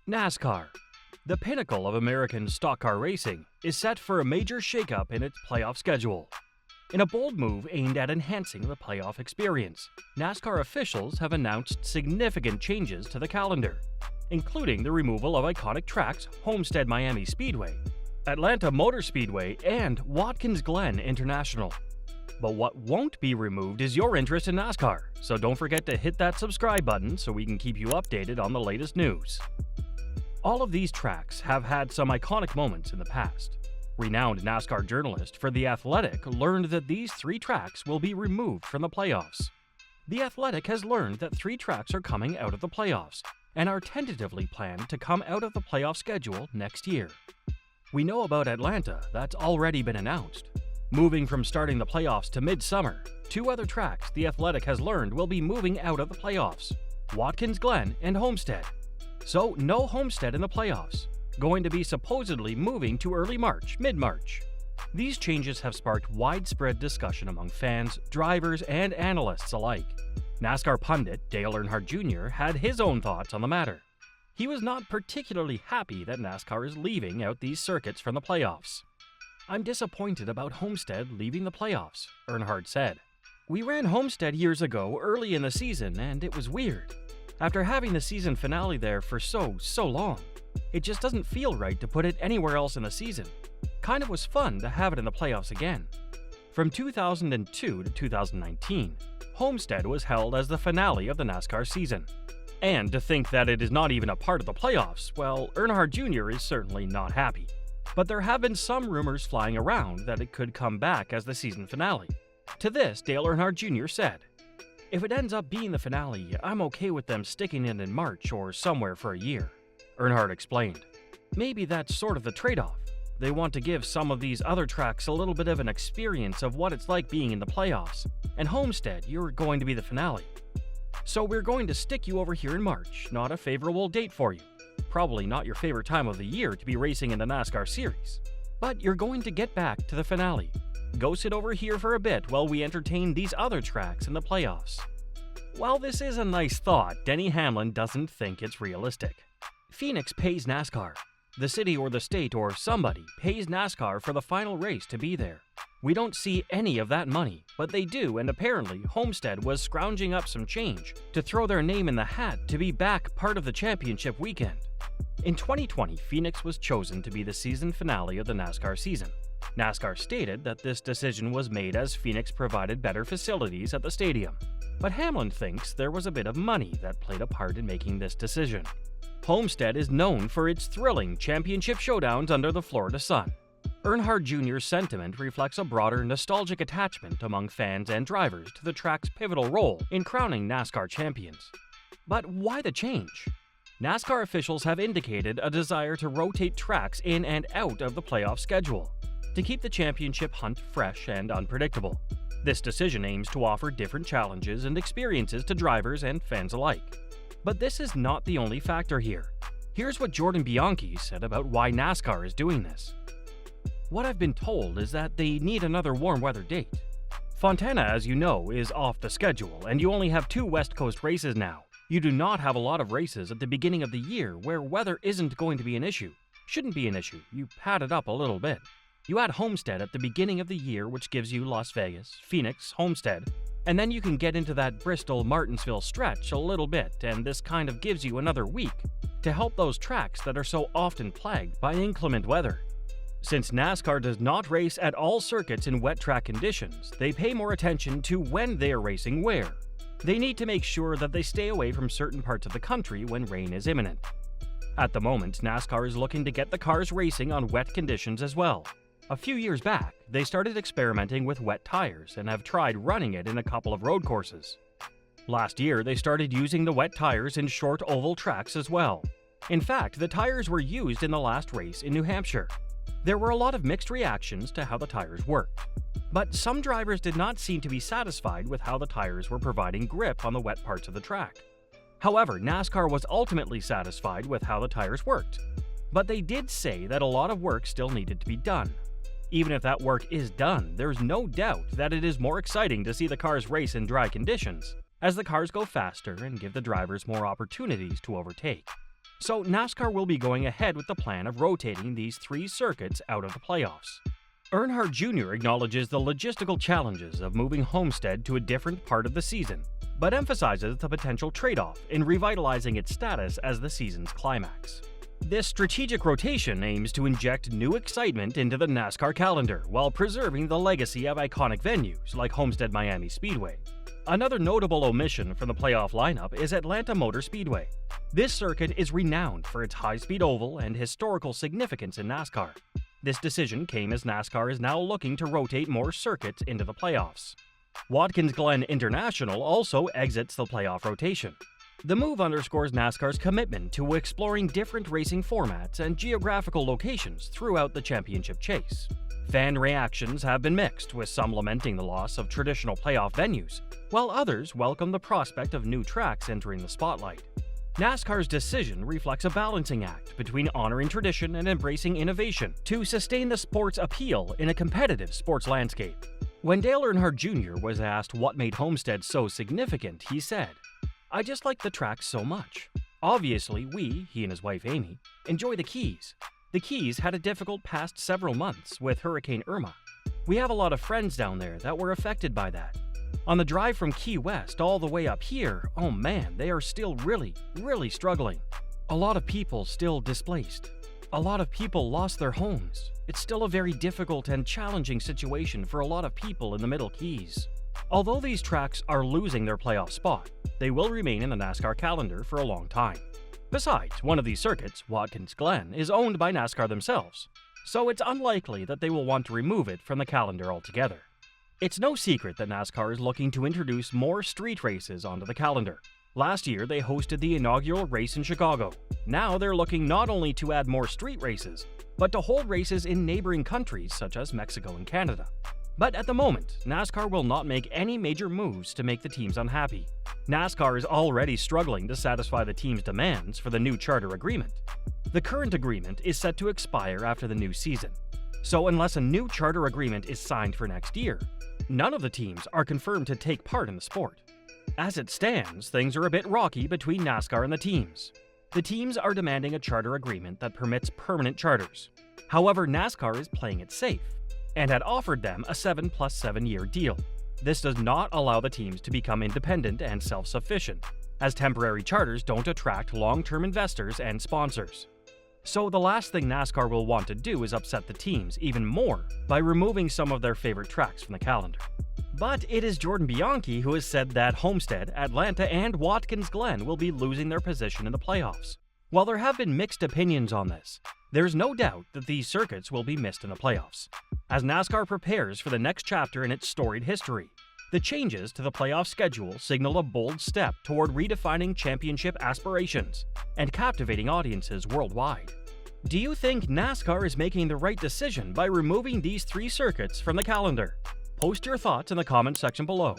NASCAR, the pinnacle of American stock car racing, is set for a major shakeup in its playoff schedule. In a bold move aimed at enhancing the playoff experience, NASCAR officials have announced significant changes to the calendar, including the removal of iconic tracks Homestead-Miami Speedway, Atlanta Motor Speedway, and Watkins Glen International. But what won't be removed is your interest in NASCAR, so don't forget to hit that subscribe button so we can keep you updated on the latest news. All of these tracks have had some iconic moments in the past. Renowned NASCAR journalist for The Athletic learned that these 3 tracks will be removed from the playoffs. The Athletic has learned that 3 tracks are coming out of the playoffs and are tentatively planned to come out of the playoff schedule next year. We know about Atlanta, that's already been announced. Moving from starting the playoffs to midsummer, 2 other tracks The Athletic has learned will be moving out of the playoffs: Watkins Glen and Homestead. So no Homestead in the playoffs, going to be supposedly moving to early March, mid-March. These changes have sparked widespread discussion among fans, drivers, and analysts alike. NASCAR pundit Dale Earnhardt Jr. had his own thoughts on the matter. He was not particularly happy that NASCAR is leaving out these circuits from the playoffs. "I'm disappointed about Homestead leaving the playoffs," Earnhardt said. "We ran Homestead years ago early in the season and it was weird. After having the season finale there for so long, it just doesn't feel right to put it anywhere else in the season. Kind of was fun to have it in the playoffs again." From 2002 to 2019, Homestead was held as the finale of the NASCAR season. And to think that it is not even a part of the playoffs, well, Earnhardt Jr. is certainly not happy. But there have been some rumors flying around that it could come back as the season finale. To this, Dale Earnhardt Jr. said, "If it ends up being the finale, I'm okay with them sticking it in March or somewhere for a year." Earnhardt explained, "Maybe that's sort of the trade-off. They want to give some of these other tracks a little bit of an experience of what it's like being in the playoffs, and Homestead, you're going to be the finale. So we're going to stick you over here in March, not a favorable date for you. Probably not your favorite time of the year to be racing in the NASCAR series. But you're going to get back to the finale. Go sit over here for a bit while we entertain these other tracks in the playoffs." While this is a nice thought, Denny Hamlin doesn't think it's realistic. Phoenix pays NASCAR. The city or the state or somebody pays NASCAR for the final race to be there. We don't see any of that money, but they do, and apparently Homestead was scrounging up some change to throw their name in the hat to be back part of the championship weekend. In 2020, Phoenix was chosen to be the season finale of the NASCAR season. NASCAR stated that this decision was made as Phoenix provided better facilities at the stadium. But Hamlin thinks there was a bit of money that played a part in making this decision. Homestead is known for its thrilling championship showdowns under the Florida sun. Earnhardt Jr.'s sentiment reflects a broader nostalgic attachment among fans and drivers to the track's pivotal role in crowning NASCAR champions. But why the change? NASCAR officials have indicated a desire to rotate tracks in and out of the playoff schedule, to keep the championship hunt fresh and unpredictable. This decision aims to offer different challenges and experiences to drivers and fans alike. But this is not the only factor here. Here's what Jordan Bianchi said about why NASCAR is doing this. "What I've been told is that they need another warm weather date. Fontana, as you know, is off the schedule, and you only have 2 West Coast races now. You do not have a lot of races at the beginning of the year where weather isn't going to be an issue. Shouldn't be an issue. You pad it up a little bit. You add Homestead at the beginning of the year, which gives you Las Vegas, Phoenix, Homestead, and then you can get into that Bristol-Martinsville stretch a little bit, and this kind of gives you another week to help those tracks that are so often plagued by inclement weather. Since NASCAR does not race at all circuits in wet track conditions, they pay more attention to when they are racing where. They need to make sure that they stay away from certain parts of the country when rain is imminent. At the moment, NASCAR is looking to get the cars racing on wet conditions as well. A few years back, they started experimenting with wet tires and have tried running it in a couple of road courses. Last year, they started using the wet tires in short oval tracks as well. In fact, the tires were used in the last race in New Hampshire. There were a lot of mixed reactions to how the tires worked. But some drivers did not seem to be satisfied with how the tires were providing grip on the wet parts of the track. However, NASCAR was ultimately satisfied with how the tires worked. But they did say that a lot of work still needed to be done. Even if that work is done, there's no doubt that it is more exciting to see the cars race in dry conditions, as the cars go faster and give the drivers more opportunities to overtake. So NASCAR will be going ahead with the plan of rotating these 3 circuits out of the playoffs. Earnhardt Jr. acknowledges the logistical challenges of moving Homestead to a different part of the season, but emphasizes the potential trade-off in revitalizing its status as the season's climax. This strategic rotation aims to inject new excitement into the NASCAR calendar while preserving the legacy of iconic venues like Homestead-Miami Speedway. Another notable omission from the playoff lineup is Atlanta Motor Speedway. This circuit is renowned for its high-speed oval and historical significance in NASCAR. This decision came as NASCAR is now looking to rotate more circuits into the playoffs. Watkins Glen International also exits the playoff rotation. The move underscores NASCAR's commitment to exploring different racing formats and geographical locations throughout the championship chase. Fan reactions have been mixed, with some lamenting the loss of traditional playoff venues, while others welcome the prospect of new tracks entering the spotlight. NASCAR's decision reflects a balancing act between honoring tradition and embracing innovation to sustain the sport's appeal in a competitive sports landscape. When Dale Earnhardt Jr. was asked what made Homestead so significant, he said, "I just like the track so much. Obviously, he and his wife Amy, enjoy the Keys. The Keys had a difficult past several months with Hurricane Irma. We have a lot of friends down there that were affected by that. On the drive from Key West all the way up here, oh man, they are still really struggling. A lot of people still displaced. A lot of people lost their homes. It's still a very difficult and challenging situation for a lot of people in the Middle Keys." Although these tracks are losing their playoff spot, they will remain in the NASCAR calendar for a long time. Besides, one of these circuits, Watkins Glen, is owned by NASCAR themselves, so it's unlikely that they will want to remove it from the calendar altogether. It's no secret that NASCAR is looking to introduce more street races onto the calendar. Last year, they hosted the inaugural race in Chicago. Now they're looking not only to add more street races, but to hold races in neighboring countries such as Mexico and Canada. But at the moment, NASCAR will not make any major moves to make the teams unhappy. NASCAR is already struggling to satisfy the team's demands for the new charter agreement. The current agreement is set to expire after the new season. So unless a new charter agreement is signed for next year, none of the teams are confirmed to take part in the sport. As it stands, things are a bit rocky between NASCAR and the teams. The teams are demanding a charter agreement that permits permanent charters. However, NASCAR is playing it safe and had offered them a 7+7 year deal. This does not allow the teams to become independent and self-sufficient, as temporary charters don't attract long-term investors and sponsors. So the last thing NASCAR will want to do is upset the teams even more by removing some of their favorite tracks from the calendar. But it is Jordan Bianchi who has said that Homestead, Atlanta, and Watkins Glen will be losing their position in the playoffs. While there have been mixed opinions on this, there's no doubt that these circuits will be missed in the playoffs. As NASCAR prepares for the next chapter in its storied history, the changes to the playoff schedule signal a bold step toward redefining championship aspirations and captivating audiences worldwide. Do you think NASCAR is making the right decision by removing these 3 circuits from the calendar? Post your thoughts in the comment section below.